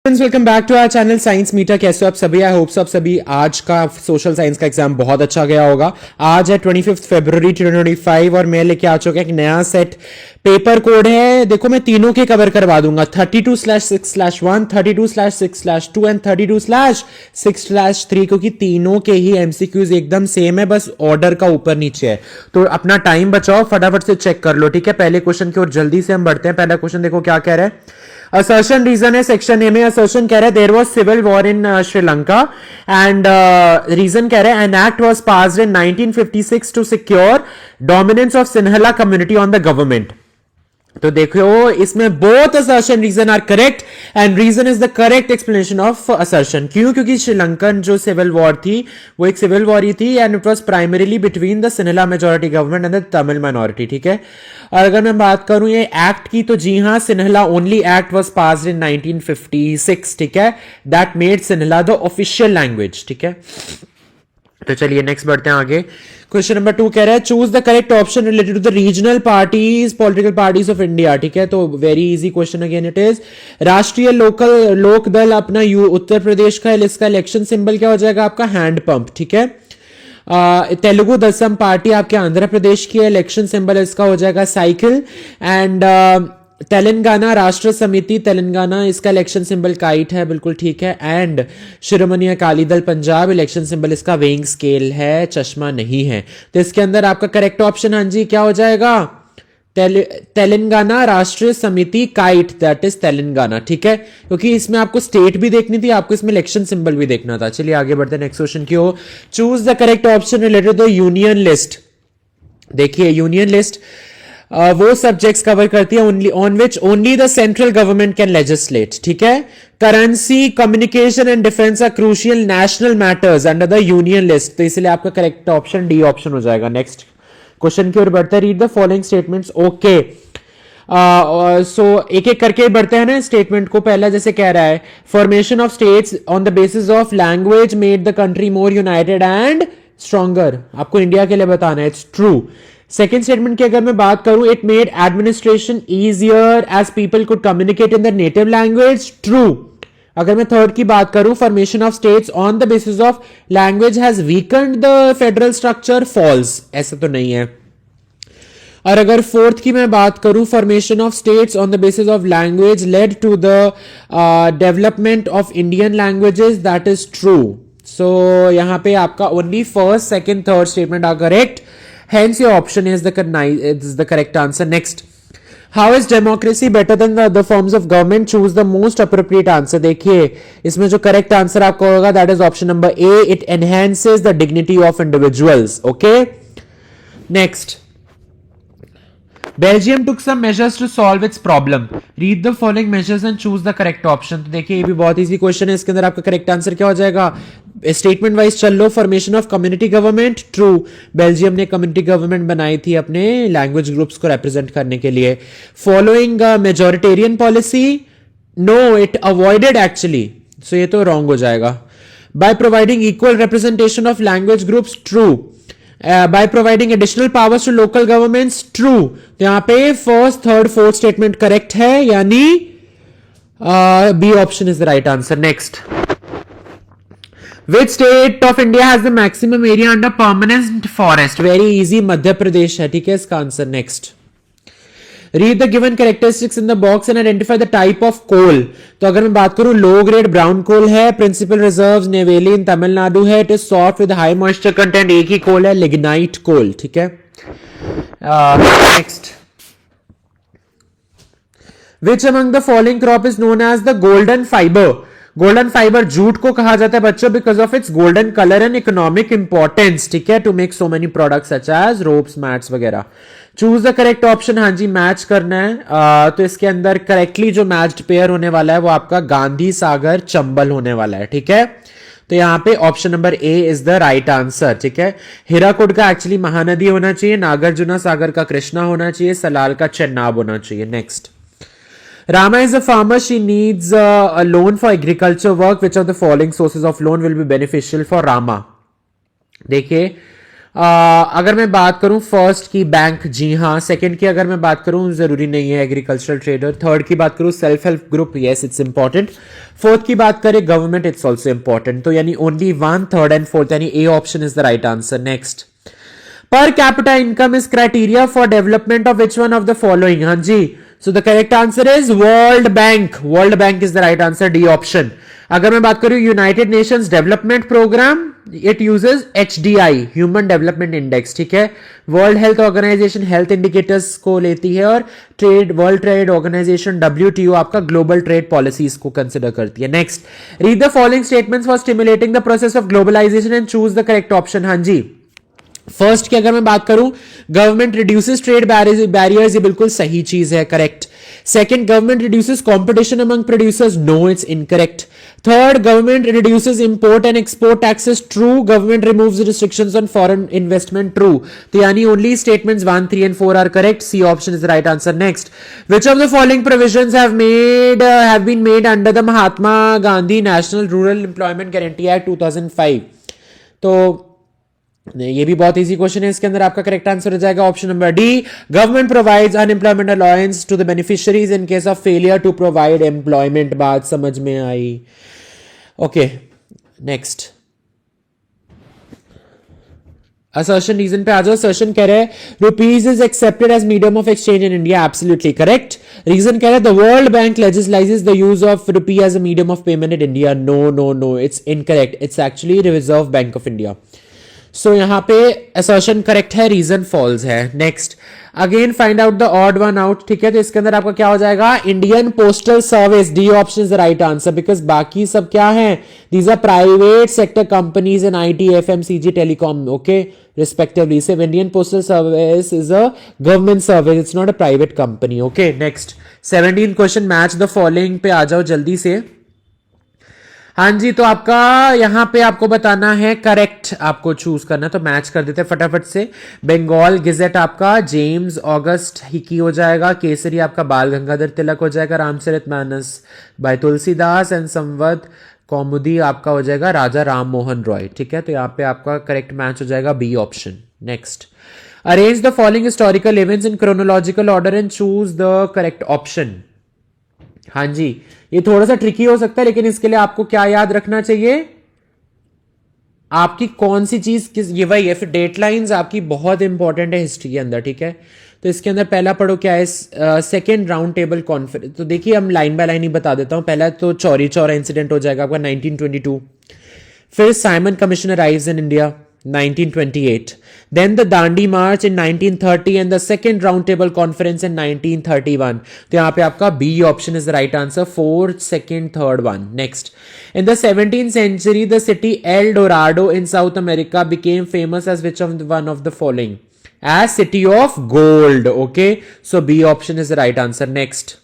Welcome back to our channel Science Meter. कैसे हो आप सभी? आई होप आप सभी आज का सोशल साइंस का एग्जाम बहुत अच्छा गया होगा। आज है 25 फरवरी 2025 और मैं लेके आ चुका एक नया सेट पेपर कोड है। देखो मैं तीनों के कवर करवा दूंगा, 32/6/1, 32/6/2 एंड 32/6/3, क्योंकि तीनों के ही एमसीक्यूज एकदम सेम है, बस ऑर्डर का ऊपर नीचे है। तो अपना टाइम बचाओ, फटाफट से चेक कर लो, ठीक है। पहले क्वेश्चन की ओर जल्दी से हम बढ़ते हैं। पहला क्वेश्चन देखो क्या कह रहा है। असर्शन रीजन है सेक्शन ए में। असर्शन कह रहा है there was civil war in Sri Lanka and reason कह रहा है an act was passed in 1956 to secure dominance of Sinhala community on the government. तो देखो इसमें both assertion reason are correct and reason is the correct explanation of assertion. क्यों? क्योंकि श्रीलंकन जो civil war थी वो एक सिविल वॉर ही थी and it was primarily between the Sinhala majority government and the Tamil minority, ठीक है। और अगर मैं बात करूं ये एक्ट की, तो जी हां, Sinhala only act was passed in 1956, ठीक है। That made Sinhala the official language, ठीक है। तो चलिए नेक्स्ट बढ़ते हैं आगे। क्वेश्चन नंबर 2 कह रहा है choose the correct option related to the regional parties political parties of India, ठीक है। तो very easy question again it is. Rashtriya Lok दल अपना उत्तर प्रदेश का, इसका इलेक्शन सिंबल क्या हो जाएगा? आपका हैंड पंप, ठीक है। तेलुगु दसम पार्टी आपके आंध्र प्रदेश की है, इलेक्शन सिंबल इसका हो जाएगा साइकिल। एंड तेलंगाना राष्ट्र समिति तेलंगाना, इसका इलेक्शन सिंबल काइट है, बिल्कुल ठीक है। And Shiromani Akali Dal Punjab, election symbol इसका वेइंग स्केल है, चश्मा नहीं है। तो इसके अंदर आपका करेक्ट ऑप्शन हाँ जी क्या हो जाएगा? तेलंगाना राष्ट्रीय समिति काइट, दैट इज तेलंगाना, ठीक है। क्योंकि इसमें आपको स्टेट भी देखनी थी, आपको इसमें इलेक्शन सिंबल भी देखना था। चलिए आगे बढ़ते हैं नेक्स्ट क्वेश्चन की ओर। Choose the correct option related to the union list. देखिए यूनियन लिस्ट वो सब्जेक्ट्स कवर करती है only on which only the central government can legislate, ठीक है। Currency, communication and defence are crucial national matters under the union list. तो इसलिए आपका correct option D option हो जाएगा। नेक्स्ट क्वेश्चन की ओर बढ़ते हैं। Read the following statements, okay. So एक एक करके बढ़ते हैं ना स्टेटमेंट को। पहला जैसे कह रहा है formation of states on the basis of language made the country more United and stronger. आपको इंडिया के लिए बताना है, इट्स ट्रू। सेकेंड स्टेटमेंट की अगर मैं बात करूं, it made administration easier as people could communicate in the native language, true. अगर मैं थर्ड की बात करूं, formation of states on the basis of language has weakened the federal structure, false, ऐसा तो नहीं है। और अगर फोर्थ की मैं बात करूं, formation of states on the basis of language led to the development of Indian languages, that is true. So यहां पे आपका only first, second, third statement are correct, hence your option is the correct answer. Next, how is democracy better than the other forms of government? Choose the most appropriate answer. देखिए इसमें जो correct answer आपका होगा that is option number A, it enhances the dignity of individuals, okay. Next, Belgium took some measures to solve its problem. Read the following measures and choose the correct option. तो देखिए ये भी बहुत easy question है, इसके अंदर आपका correct answer क्या हो जाएगा? स्टेटमेंट वाइज चल लो। Formation of community government, true. Belgium ने कम्युनिटी गवर्नमेंट बनाई थी अपने लैंग्वेज ग्रुप्स को रिप्रेजेंट करने के लिए। Following majoritarian policy, no, it avoided actually, so ये तो रॉन्ग हो जाएगा। By providing equal representation of language groups, true. by providing additional powers to local governments, true। तो यहां पे first, third, fourth statement correct है, यानी B option is the right answer. Next, which state of India has the maximum area under permanent forest? Very easy, Madhya Pradesh है, ठीक है इसका answer. Next, read the given characteristics in the box and identify the type of coal. तो अगर मैं बात करूं, low grade brown coal है, principal reserves Neyveli in Tamil Nadu है, it is soft with high moisture content. एक ही कोल है, लिग्नाइट कोल, ठीक है। Next, which among the following crop is known as the golden fibre? Golden fibre jute को कहा जाता है बच्चों because of its golden colour and economic importance, ठीक है, to make so many products such as ropes, mats वगैरह। Choose the correct option, हाँ जी match करना है। तो इसके अंदर करेक्टली जो मैच्ड पेयर होने वाला है वो आपका गांधी सागर चंबल होने वाला है, ठीक है। तो यहां पे option number A is the right answer, ठीक है। हीराकुड का एक्चुअली महानदी होना चाहिए, नागार्जुना सागर का कृष्णा होना चाहिए, सलाल का चेन्नाब होना चाहिए। Next, Rama is a farmer. She needs a loan for agriculture work. Which of the following sources of loan will be beneficial for Rama? देखिए अगर मैं बात करूं फर्स्ट की बैंक, जी हाँ. सेकंड की अगर मैं बात करूं जरूरी नहीं है, एग्रीकल्चरल ट्रेडर. थर्ड की बात करूं self help group, yes it's important. Fourth की बात करें गवर्नमेंट, इट्स ऑल्सो इंपॉर्टेंट. तो यानी only one, third and fourth, यानी A option is the right answer. Next, per capita income is criteria for development of which one of the following. हाँ जी, so the correct answer is world bank. World bank is the right answer, D option. अगर मैं बात करूं United Nations development programme, it uses HDI, human development index, ठीक है. World Health Organization health indicators को लेती है, और वर्ल्ड ट्रेड ऑर्गेनाइजेशन WTO आपका ग्लोबल ट्रेड पॉलिसीज को कंसिडर करती है. Next, read the following statements for stimulating the process of globalisation and choose the correct option. हाँ जी, फर्स्ट की अगर मैं बात करूं गवर्नमेंट रिड्यूसेस ट्रेड बैरियर्स, ये बिल्कुल सही चीज है, correct. Second, government reduces competition among producers, no it's incorrect. Third, government reduces import and export taxes, true. Government removes restrictions on foreign investment, true. तो यानी only statements 1, 3 and 4 are correct. C option is the right answer. Next, which of the following provisions have been made under the Mahatma Gandhi national rural employment guarantee act 2005. तो ये भी बहुत easy question है. इसके अंदर आपका करेक्ट आंसर हो जाएगा option number D. Government provides unemployment allowance to the beneficiaries in case of failure to provide employment. बात समझ में आई? ओके, नेक्स्ट, असर्शन रीजन पे आ जाओ. असर्शन कह रहे हैं rupees is accepted as medium of exchange in India, absolutely correct. Reason कह रहे हैं the world bank legalises the use of rupee as a medium of payment in India. No no no, it's incorrect. It's actually Reserve Bank of India. So यहां पे assertion correct है, reason false है. Next, again find out the odd one out, ठीक है. तो इसके अंदर आपका क्या हो जाएगा? Indian postal service, D option is the right answer, because बाकी सब क्या है? These are private sector companies in IT, FMCG, telecom, okay, respectively. सिर्फ Indian postal service is a government service, it's not a private company. Okay, next 17 question, match the following पे आ जाओ जल्दी से. हाँ जी, तो आपका यहां पे आपको बताना है करेक्ट, आपको चूज करना, तो मैच कर देते हैं फटाफट से. बंगाल गेजेट आपका जेम्स ऑगस्ट हिकी हो जाएगा. केसरी आपका बाल गंगाधर तिलक हो जाएगा. रामचरितमानस बाय तुलसीदास. एंड संवत कौमुदी आपका हो जाएगा राजा राम मोहन रॉय, ठीक है. तो यहाँ पे आपका करेक्ट मैच हो जाएगा B option. Next, arrange the following historical events in chronological order and choose the correct option. हाँ जी, ये थोड़ा सा ट्रिकी हो सकता है, लेकिन इसके लिए आपको क्या याद रखना चाहिए? आपकी कौन सी चीज किस, ये वही है, फिर डेटलाइंस आपकी बहुत इंपॉर्टेंट है हिस्ट्री के अंदर, ठीक है. तो इसके अंदर पहला पढ़ो क्या है, सेकेंड राउंड टेबल कॉन्फ्रेंस. तो देखिए हम लाइन बाय लाइन ही बता देता हूं. पहला तो चौरी चौरा इंसिडेंट हो जाएगा आपका 1922. फिर Simon commission arrives in India 1928. Then the Dandi March in 1930 and the second Roundtable Conference in 1931. तो यहाँ पे आपका B option is the right answer. 4th, 2nd, 3rd one. Next. In the 17th century, the city El Dorado in South America became famous as which of one of the following? As City of Gold. Okay. So B option is the right answer. Next.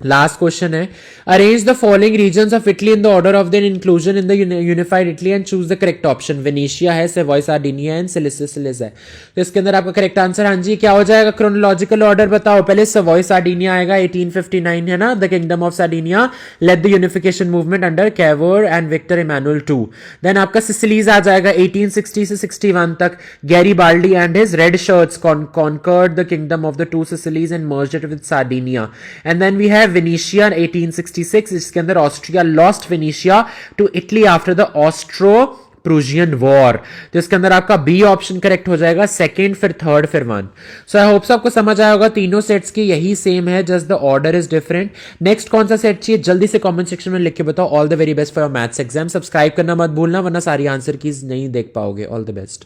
Last question है, arrange the following regions of Italy in the order of their inclusion in the unified Italy and choose the correct option. Venetia है, Savoy Sardinia and Sicilies है. तो इसके अंदर आपका correct answer, हाँ जी, क्या हो जाएगा? क्रोनोलॉजिकल ऑर्डर बताओ. पहले सेवॉय सार्डिनिया आएगा 1859 है ना, the kingdom of Sardinia led the unification movement under Cavour and Victor Emmanuel II. Then आपका सिसिलीज आ जाएगा 1860 से 61 तक. Garibaldi and his red shirts conquered the kingdom of the two Sicilies and merged it with Sardinia. And then we have Venetia 1866, इसके अंदर Austria lost Venetia to Italy after the Austro Prussian war. तो इसके अंदर आपका B option correct हो जाएगा. Second, फिर third, फिर वन. सो आई होप आपको समझ आया होगा. तीनों सेट्स की यही सेम है, just the order is different. Next कौन सा सेट चाहिए जल्दी से कमेंट सेक्शन में लिख के बताओ. All the very best for your maths exam. Subscribe करना मत भूलना, वरना सारी आंसर कीज नहीं देख पाओगे. All the best.